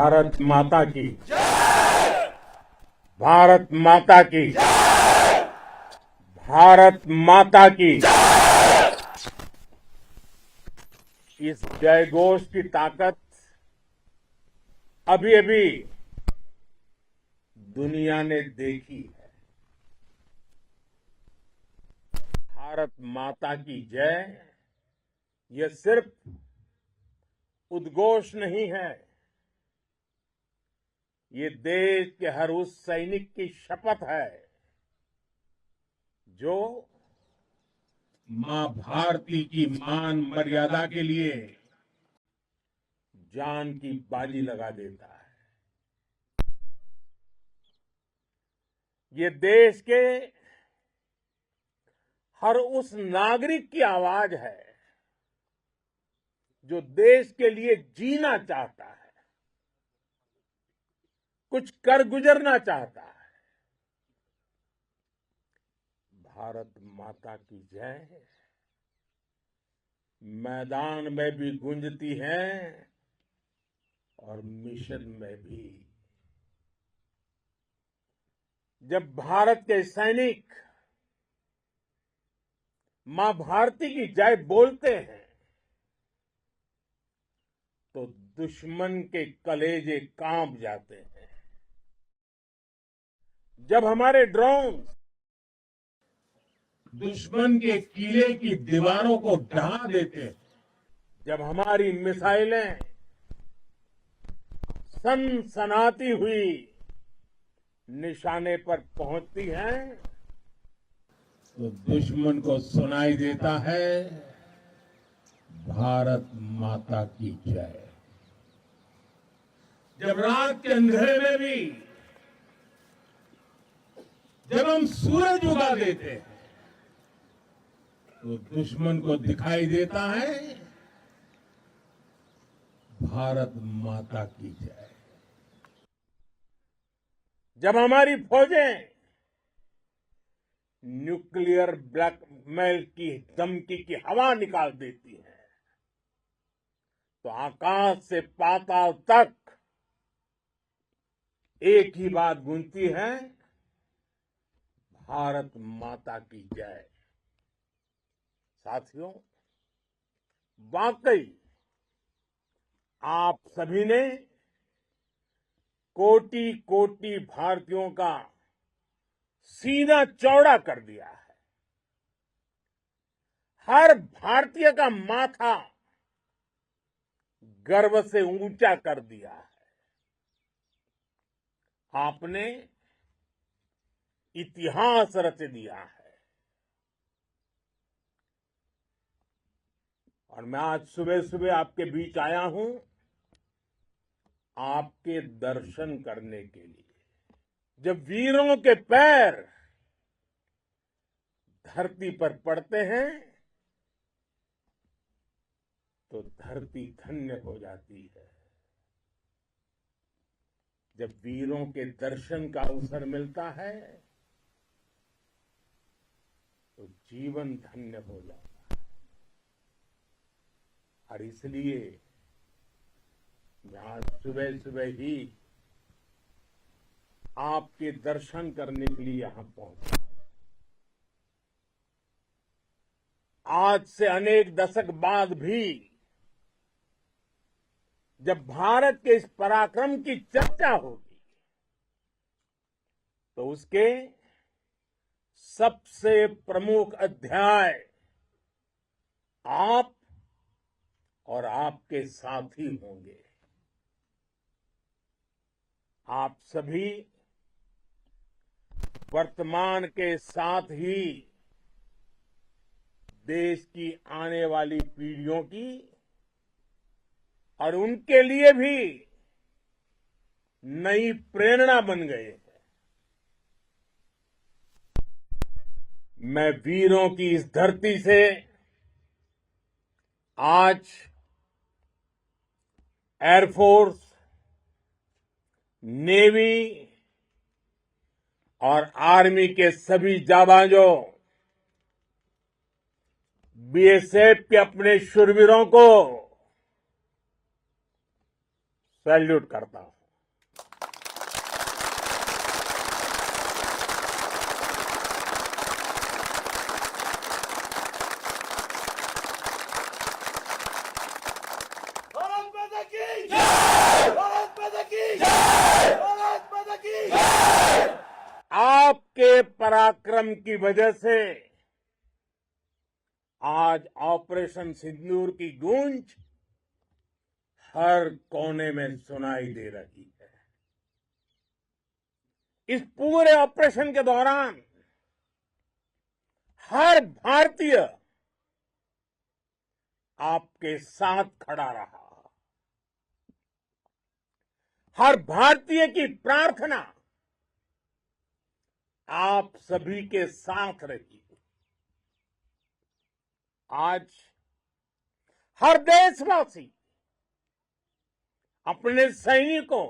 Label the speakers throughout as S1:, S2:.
S1: भारत माता की भारत माता की भारत माता की इस जयघोष की ताकत अभी अभी दुनिया ने देखी है। भारत माता की जय यह सिर्फ उद्घोष नहीं है, ये देश के हर उस सैनिक की शपथ है जो मां भारती की मान मर्यादा के लिए जान की बाजी लगा देता है। ये देश के हर उस नागरिक की आवाज है जो देश के लिए जीना चाहता है, कुछ कर गुजरना चाहता है। भारत माता की जय मैदान में भी गूंजती है और मिशन में भी। जब भारत के सैनिक मां भारती की जय बोलते हैं तो दुश्मन के कलेजे कांप जाते हैं। जब हमारे ड्रोन दुश्मन के किले की दीवारों को ढहा देते हैं, जब हमारी मिसाइलें सनसनाती हुई निशाने पर पहुंचती हैं तो दुश्मन को सुनाई देता है भारत माता की जय। जब रात के अंधेरे में भी जब हम सूरज उगा देते हैं तो दुश्मन को दिखाई देता है भारत माता की जय। जब हमारी फौजें न्यूक्लियर ब्लैकमेल की धमकी की हवा निकाल देती हैं तो आकाश से पाताल तक एक ही बात गूंजती है, भारत माता की जय। साथियों, वाकई आप सभी ने कोटि कोटि भारतीयों का सीना चौड़ा कर दिया है। हर भारतीय का माथा गर्व से ऊंचा कर दिया है। आपने इतिहास रच दिया है। और मैं आज सुबह सुबह आपके बीच आया हूं आपके दर्शन करने के लिए। जब वीरों के पैर धरती पर पड़ते हैं तो धरती धन्य हो जाती है। जब वीरों के दर्शन का अवसर मिलता है तो जीवन धन्य हो जाता है। और इसलिए मैं आज सुबह सुबह ही आपके दर्शन करने के लिए यहां पहुंचा। आज से अनेक दशक बाद भी जब भारत के इस पराक्रम की चर्चा होगी तो उसके सबसे प्रमुख अध्याय आप और आपके साथी होंगे। आप सभी वर्तमान के साथ ही देश की आने वाली पीढ़ियों की और उनके लिए भी नई प्रेरणा बन गए हैं। मैं वीरों की इस धरती से आज एयरफोर्स, नेवी और आर्मी के सभी जाबाजों, बीएसएफ के अपने शूरवीरों को सैल्यूट करता हूं। पराक्रम की वजह से आज ऑपरेशन सिंदूर की गूंज हर कोने में सुनाई दे रही है। इस पूरे ऑपरेशन के दौरान हर भारतीय आपके साथ खड़ा रहा। हर भारतीय की प्रार्थना आप सभी के साथ रही। आज हर देशवासी अपने सैनिकों,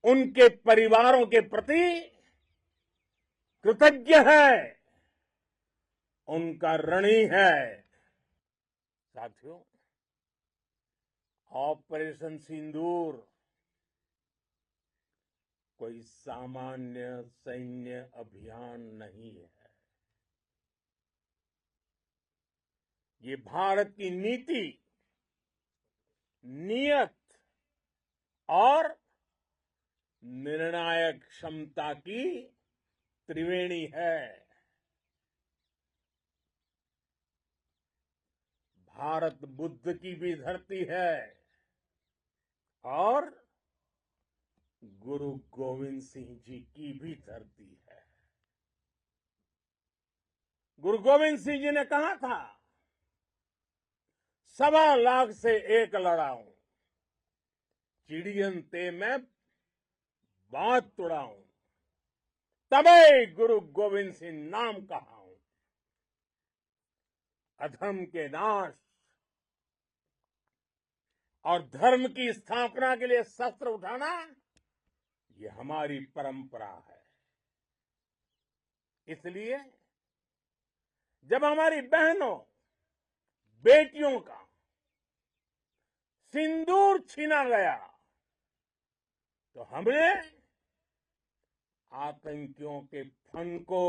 S1: उनके परिवारों के प्रति कृतज्ञ है, उनका ऋणी है। साथियों, ऑपरेशन सिंदूर कोई सामान्य सैन्य अभियान नहीं है। ये भारत की नीति, नियत और निर्णायक क्षमता की त्रिवेणी है। भारत बुद्ध की भी धरती है और गुरु गोविंद सिंह जी की भी धरती है। गुरु गोविंद सिंह जी ने कहा था, 1.25 लाख से एक लड़ाऊं, चिड़ियन ते मैं बात तुड़ाऊं, तबे गुरु गोविंद सिंह नाम कहाऊं। अधर्म के नाश और धर्म की स्थापना के लिए शस्त्र उठाना, ये हमारी परंपरा है। इसलिए जब हमारी बहनों, बेटियों का सिंदूर छीना गया, तो हमने आतंकियों के फन को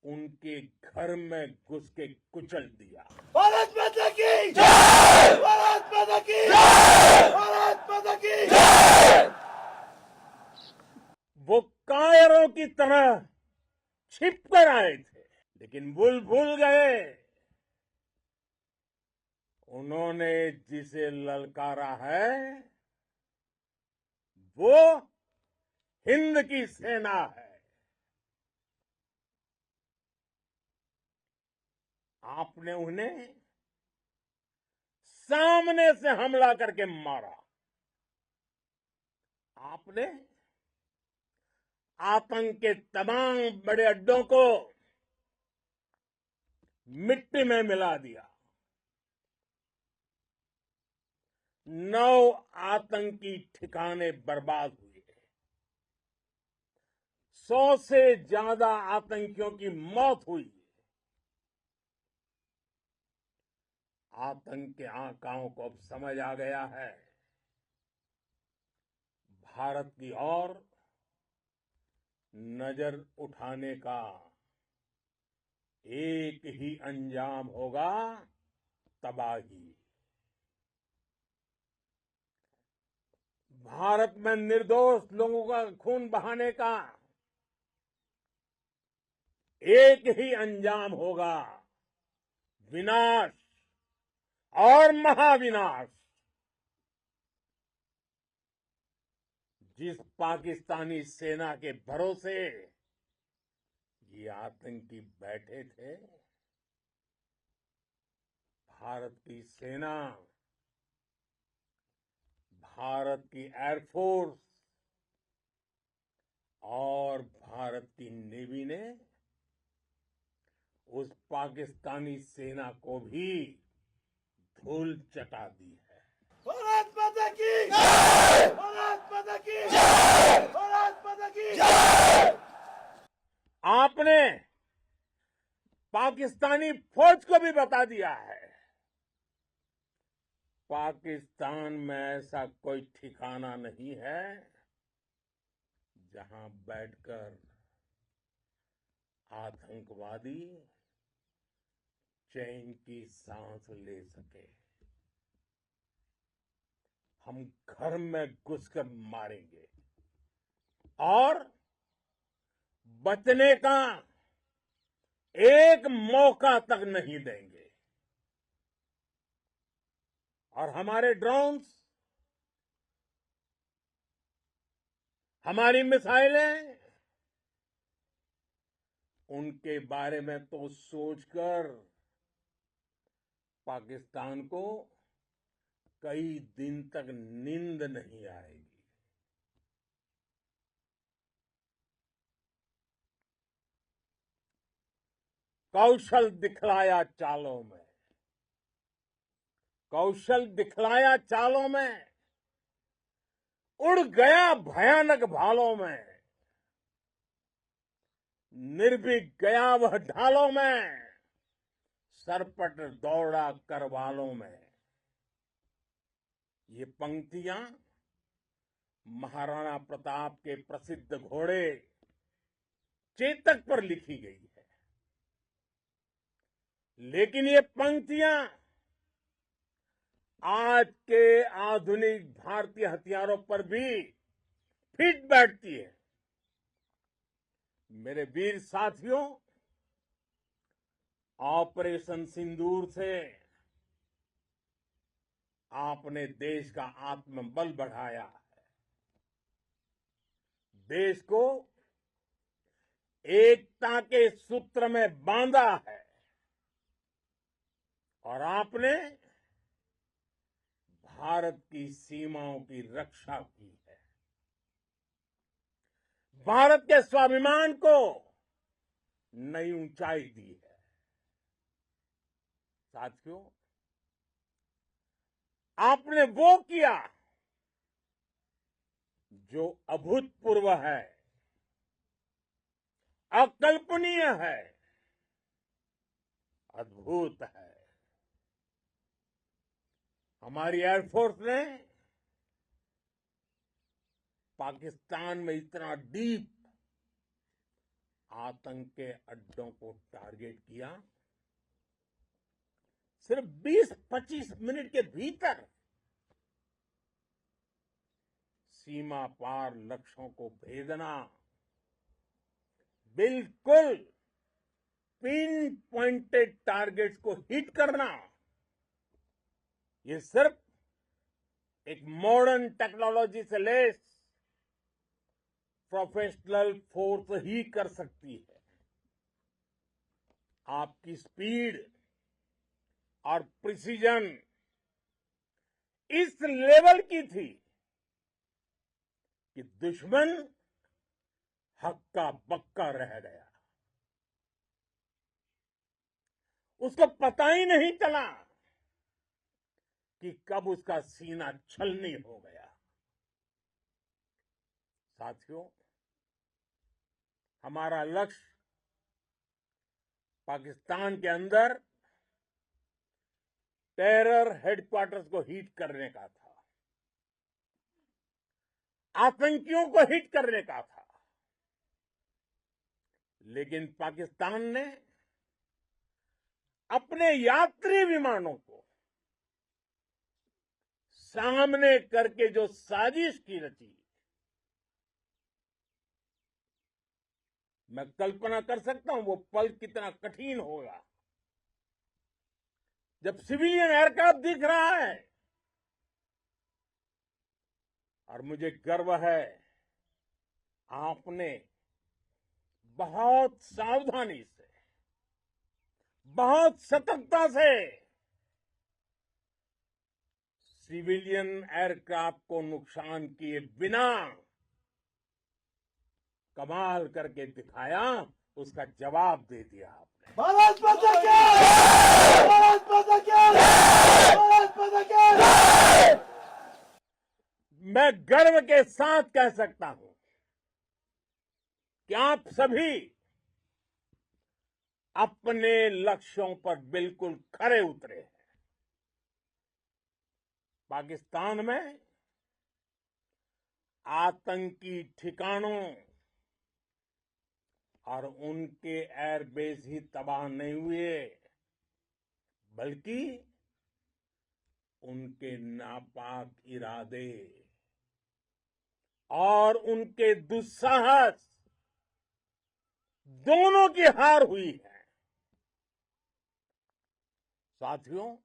S1: उनके घर में घुस के कुचल दिया।
S2: भारत माता की जय! भारत माता की जय! भारत माता की जय!
S1: वो कायरों की तरह छिप कर आए थे, लेकिन भूल गए उन्होंने जिसे ललकारा है वो हिंद की सेना है। आपने उन्हें सामने से हमला करके मारा। आपने आतंक के तमाम बड़े अड्डों को मिट्टी में मिला दिया। 9 आतंकी ठिकाने बर्बाद हुए। 100 से ज्यादा आतंकियों की मौत हुई। आतंक के आकाओं को अब समझ आ गया है, भारत की ओर नजर उठाने का एक ही अंजाम होगा, तबाही। भारत में निर्दोष लोगों का खून बहाने का एक ही अंजाम होगा, विनाश और महाविनाश। जिस पाकिस्तानी सेना के भरोसे ये आतंकी बैठे थे, भारत की सेना, भारत की एयरफोर्स और भारत की नेवी ने उस पाकिस्तानी सेना को भी धूल चटा दी है।
S2: भारत माता की जय! भारत माता की जय! भारत माता की जय!
S1: आपने पाकिस्तानी फौज को भी बता दिया है, पाकिस्तान में ऐसा कोई ठिकाना नहीं है जहां बैठकर आतंकवादी चैन की सांस ले सके। हम घर में घुसकर मारेंगे और बचने का एक मौका तक नहीं देंगे। और हमारे ड्रोन्स, हमारी मिसाइलें, उनके बारे में तो सोचकर पाकिस्तान को कई दिन तक नींद नहीं आएगी। कौशल दिखलाया चालों में, कौशल दिखलाया चालों में, उड़ गया भयानक भालों में, निर्भीक गया वह ढालों में, सरपट दौड़ा करवालों में। ये पंक्तियां महाराणा प्रताप के प्रसिद्ध घोड़े चेतक पर लिखी गई है। लेकिन ये पंक्तियां आज के आधुनिक भारतीय हथियारों पर भी फिट बैठती है। मेरे वीर साथियों, ऑपरेशन सिंदूर से आपने देश का आत्मबल बढ़ाया है, देश को एकता के सूत्र में बांधा है, और आपने भारत की सीमाओं की रक्षा की है। भारत के स्वाभिमान को नई ऊंचाई दी है। साथियों, आपने वो किया जो अभूतपूर्व है, अकल्पनीय है, अद्भुत है। हमारी एयरफोर्स ने पाकिस्तान में इतना डीप आतंक के अड्डों को टारगेट किया, सिर्फ 20-25 मिनट के भीतर सीमा पार लक्ष्यों को भेदना, बिल्कुल पिन पॉइंटेड टारगेट्स को हिट करना, ये सिर्फ एक मॉडर्न टेक्नोलॉजी से लैस प्रोफेशनल फोर्स ही कर सकती है। आपकी स्पीड और प्रिसीजन इस लेवल की थी कि दुश्मन हक्का बक्का रह गया। उसको पता ही नहीं चला कि कब उसका सीना छलनी हो गया। साथियों, हमारा लक्ष्य पाकिस्तान के अंदर टेरर हेडक्वार्टर्स को हिट करने का था, आतंकियों को हिट करने का था। लेकिन पाकिस्तान ने अपने यात्री विमानों को सामने करके जो साजिश की रची, मैं कल्पना कर सकता हूं वो पल कितना कठिन होगा जब सिविलियन एयरक्राफ्ट दिख रहा है। और मुझे गर्व है, आपने बहुत सावधानी से, बहुत सतर्कता से सिविलियन एयरक्राफ्ट को नुकसान किए बिना कमाल करके दिखाया, उसका जवाब दे दिया आपने।
S2: भारत माता की जय! भारत माता की जय! भारत माता की जय!
S1: मैं गर्व के साथ कह सकता हूं कि आप सभी अपने लक्ष्यों पर बिल्कुल खरे उतरे हैं। पाकिस्तान में आतंकी ठिकानों और उनके एयरबेस ही तबाह नहीं हुए, बल्कि उनके नापाक इरादे और उनके दुस्साहस दोनों की हार हुई है। साथियों,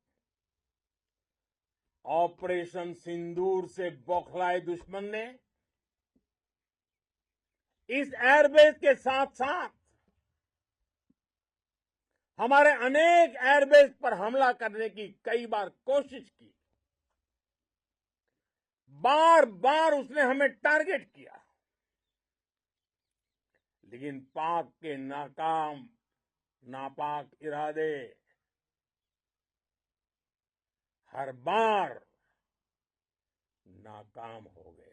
S1: ऑपरेशन सिंदूर से बौखलाए दुश्मन ने इस एयरबेस के साथ साथ हमारे अनेक एयरबेस पर हमला करने की कई बार कोशिश की। बार बार उसने हमें टारगेट किया, लेकिन पाक के नापाक इरादे हर बार नाकाम हो गए।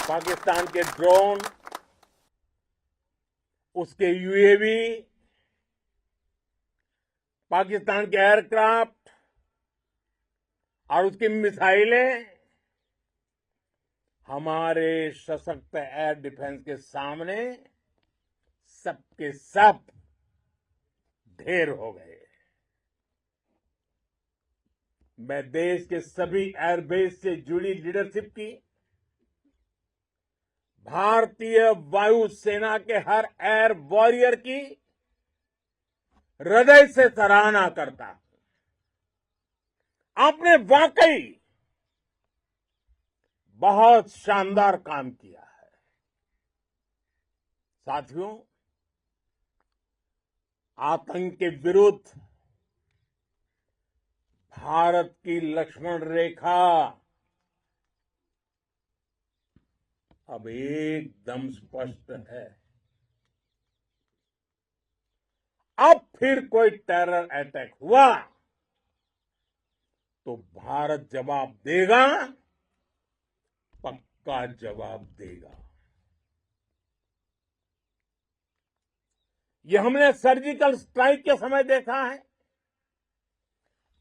S1: पाकिस्तान के ड्रोन, उसके यूएवी, पाकिस्तान के एयरक्राफ्ट और उसकी मिसाइलें हमारे सशक्त एयर डिफेंस के सामने सबके सब ढेर हो गए। मैं देश के सभी एयरबेस से जुड़ी लीडरशिप की, भारतीय वायुसेना के हर एयर वॉरियर की हृदय से सराहना करता हूं। आपने वाकई बहुत शानदार काम किया है। साथियों, आतंक के विरुद्ध भारत की लक्ष्मण रेखा अब एकदम स्पष्ट है। अब फिर कोई टेरर अटैक हुआ तो भारत जवाब देगा, पक्का जवाब देगा। ये हमने सर्जिकल स्ट्राइक के समय देखा है,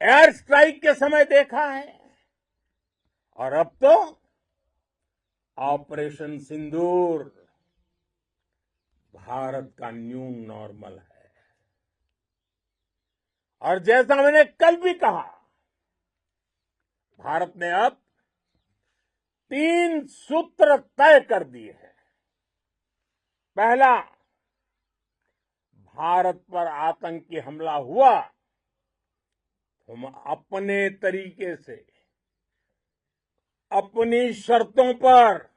S1: एयर स्ट्राइक के समय देखा है, और अब तो ऑपरेशन सिंदूर भारत का न्यू नॉर्मल है। और जैसा मैंने कल भी कहा, भारत ने अब 3 सूत्र तय कर दिए हैं। पहला, भारत पर आतंकी हमला हुआ, हम अपने तरीके से, अपनी शर्तों पर,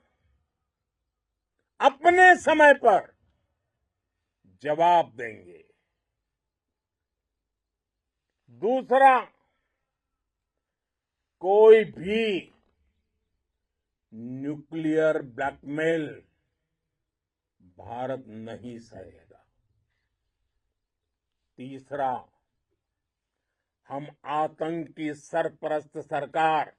S1: अपने समय पर जवाब देंगे। दूसरा, कोई भी न्यूक्लियर ब्लैकमेल भारत नहीं सहेगा। तीसरा, हम आतंक की सरपरस्त सरकार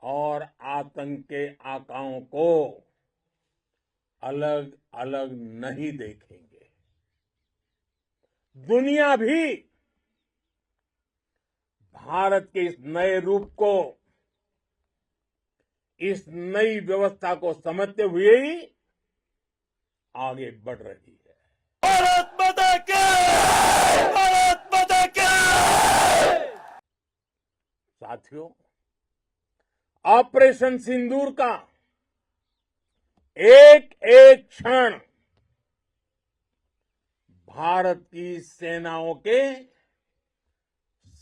S1: और आतंक के आकाओं को अलग अलग नहीं देखेंगे। दुनिया भी भारत के इस नए रूप को, इस नई व्यवस्था को समझते हुए ही आगे बढ़ रही है।
S2: भारत माता की! भारत माता की!
S1: साथियों, ऑपरेशन सिंदूर का एक एक क्षण भारत की सेनाओं के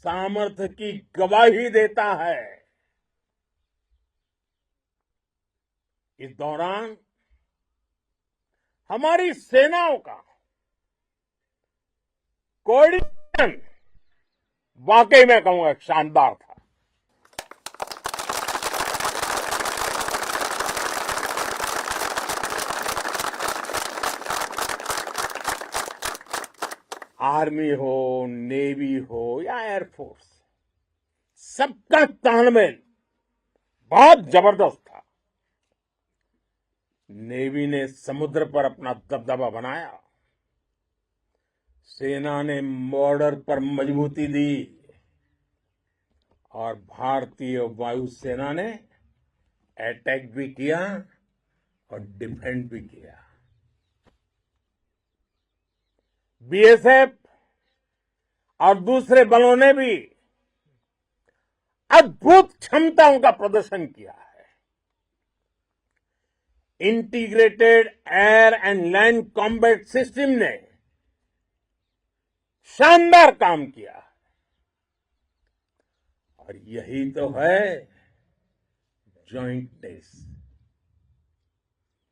S1: सामर्थ्य की गवाही देता है। इस दौरान हमारी सेनाओं का कोऑर्डिनेशन वाकई में कहूंगा शानदार था। आर्मी हो, नेवी हो या एयरफोर्स, सबका तालमेल बहुत जबरदस्त था। नेवी ने समुद्र पर अपना दबदबा बनाया, सेना ने बॉर्डर पर मजबूती दी और भारतीय वायुसेना ने अटैक भी किया और डिफेंड भी किया। बीएसएफ और दूसरे बलों ने भी अद्भुत क्षमताओं का प्रदर्शन किया है। Integrated air and land combat system ने शानदार काम किया और यही तो है जॉइंटनेस।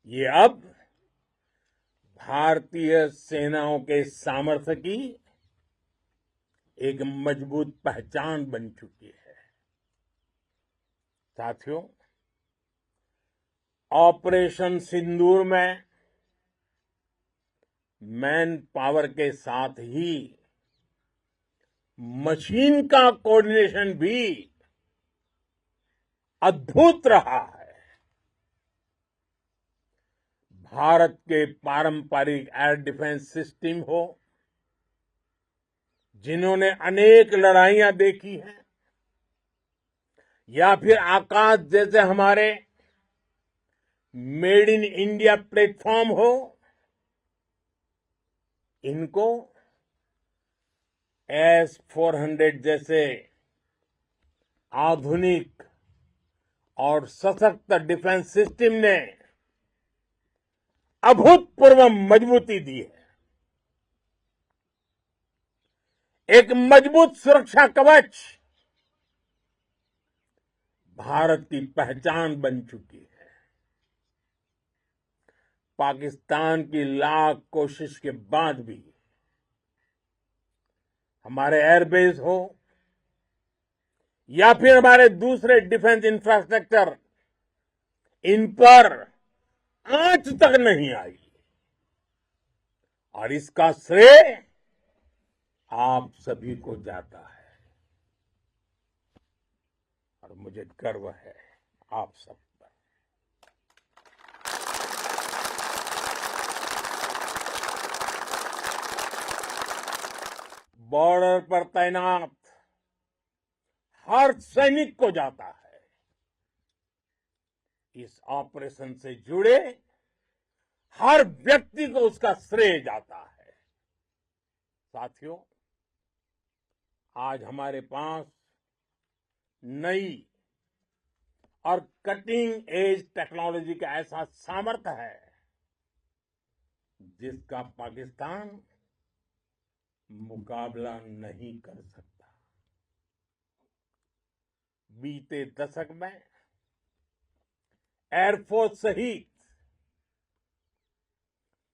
S1: ये अब भारतीय सेनाओं के सामर्थ्य की एक मजबूत पहचान बन चुकी है। साथियों, ऑपरेशन सिंदूर में मैन पावर के साथ ही मशीन का कोऑर्डिनेशन भी अद्भुत रहा है। भारत के पारंपरिक एयर डिफेंस सिस्टम हो, जिन्होंने अनेक लड़ाइयां देखी हैं, या फिर आकाश जैसे हमारे मेड इन इंडिया प्लेटफॉर्म हो, इनको S-400 जैसे आधुनिक और सशक्त डिफेंस सिस्टम ने अभूतपूर्व मजबूती दी है। एक मजबूत सुरक्षा कवच भारत की पहचान बन चुकी है। पाकिस्तान की लाख कोशिश के बाद भी हमारे एयरबेस हो या फिर हमारे दूसरे डिफेंस इंफ्रास्ट्रक्चर, इन पर आंच तक नहीं आई और इसका श्रेय आप सभी को जाता है और मुझे गर्व है आप सब पर। बॉर्डर पर तैनात हर सैनिक को जाता है। इस ऑपरेशन से जुड़े हर व्यक्ति को उसका श्रेय जाता है। साथियों, आज हमारे पास नई और कटिंग एज टेक्नोलॉजी का ऐसा सामर्थ्य है जिसका पाकिस्तान मुकाबला नहीं कर सकता। बीते दशक में एयरफोर्स सहित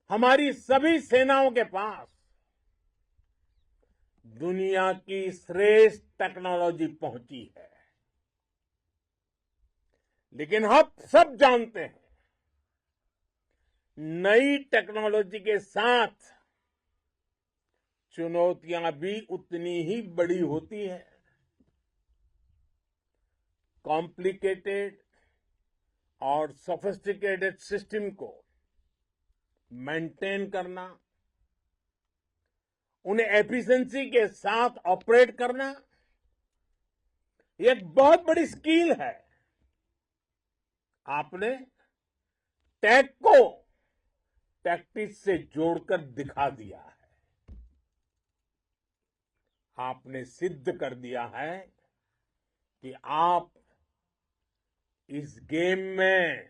S1: हमारी सभी सेनाओं के पास दुनिया की श्रेष्ठ टेक्नोलॉजी पहुंची है। लेकिन हम सब जानते हैं, नई टेक्नोलॉजी के साथ चुनौतियां भी उतनी ही बड़ी होती हैं। कॉम्प्लिकेटेड और सोफिस्टिकेटेड सिस्टम को मेंटेन करना, उन्हें एफिशिएंसी के साथ ऑपरेट करना, ये एक बहुत बड़ी स्किल है। आपने टेक को टैक्टिक्स से जोड़कर दिखा दिया है। आपने सिद्ध कर दिया है कि आप इस गेम में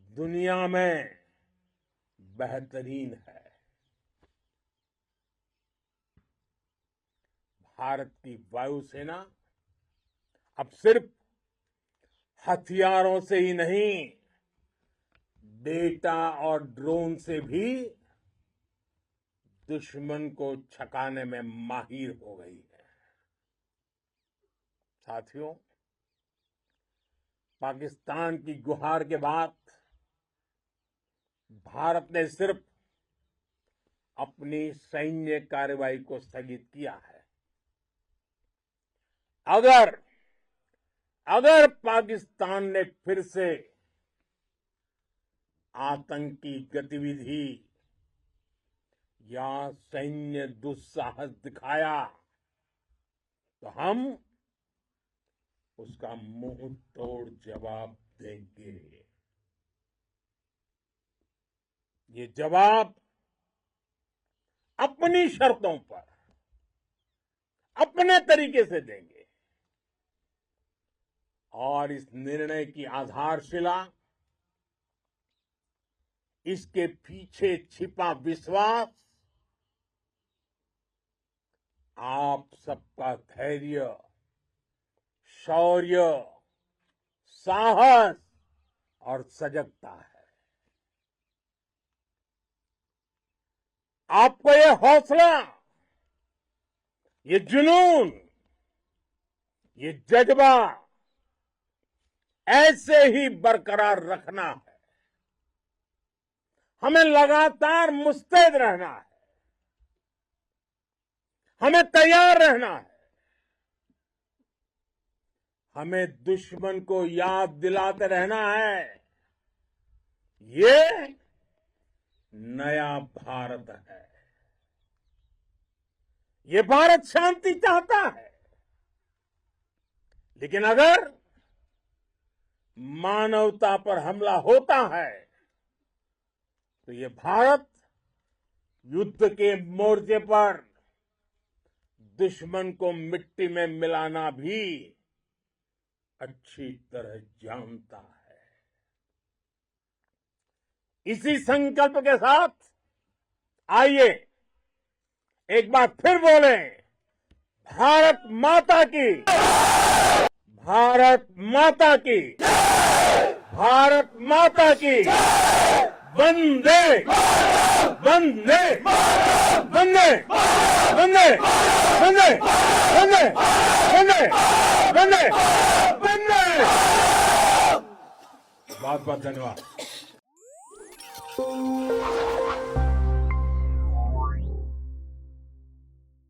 S1: दुनिया में बेहतरीन है। भारत की वायुसेना अब सिर्फ हथियारों से ही नहीं, डेटा और ड्रोन से भी दुश्मन को छकाने में माहिर हो गई है। साथियों, पाकिस्तान की गुहार के बाद भारत ने सिर्फ अपनी सैन्य कार्रवाई को स्थगित किया है। अगर पाकिस्तान ने फिर से आतंकी गतिविधि या सैन्य दुस्साहस दिखाया तो हम उसका मुंह तोड़ जवाब देंगे। ये जवाब अपनी शर्तों पर, अपने तरीके से देंगे। और इस निर्णय की आधारशिला इसके पीछे छिपा विश्वास आप सबका धैर्य, शौर्य, साहस और सजगता है। आपको ये हौसला, ये जुनून, ये जज्बा ऐसे ही बरकरार रखना है। हमें लगातार मुस्तैद रहना है, हमें तैयार रहना है। हमें दुश्मन को याद दिलाते रहना है, ये नया भारत है। ये भारत शांति चाहता है, लेकिन अगर मानवता पर हमला होता है तो ये भारत युद्ध के मोर्चे पर दुश्मन को मिट्टी में मिलाना भी अच्छी तरह जानता है। इसी संकल्प के साथ आइए एक बार फिर बोले, भारत माता की, भारत माता की, भारत माता की, वंदे वंदे वंदे वंदे वंदे वंदे वंदे वंदे वंदे। बहुत बहुत धन्यवाद।